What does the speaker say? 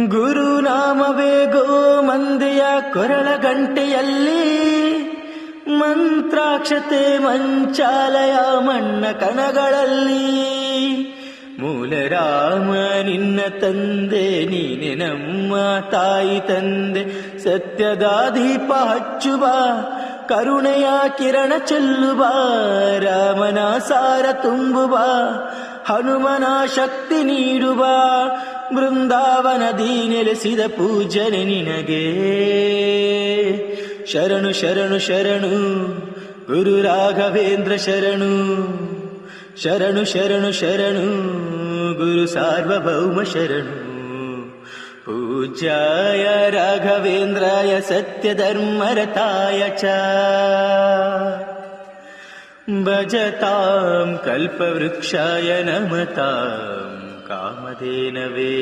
ಗುರುನಾಮವೇ ಗೋಮಂದೆಯ ಕೊರಳ ಗಂಟೆಯಲ್ಲಿ, ಮಂತ್ರಾಕ್ಷತೆ ಮಂಚಾಲಯ ಮಣ್ಣ ಕಣಗಳಲ್ಲಿ. ಮೂಲರಾಮ ನಿನ್ನ ತಂದೆ, ನೀನೆ ನಮ್ಮ ತಾಯಿ ತಂದೆ. ಸತ್ಯದ ದೀಪ ಹಚ್ಚುವ, ಕರುಣೆಯ ಕಿರಣ ಚೆಲ್ಲುವ, ರಾಮನ ಸಾರ ತುಂಬುವ, ಹನುಮನ ಶಕ್ತಿ ನೀಡುವ, ಬೃಂದಾವನದಿ ನೆಲೆಸಿದ ಪೂಜನೆ ನಿನಗೆ. ಶರಣು ಶರಣು ಶರಣು ಗುರು ರಾಘವೇಂದ್ರ ಶರಣು. ಶರಣು ಶರಣು ಶರಣು ಗುರು ಸಾರ್ವಭೌಮ ಶರಣು. ಪೂಜ್ಯಾಯ ರಾಘವೇಂದ್ರಾಯ ಸತ್ಯಧರ್ಮರತಾಯ ಚ ಭಜತಾಂ ಕಲ್ಪವೃಕ್ಷಾಯ ನಮತಾಂ ಕಾಮಧೇನವೇ.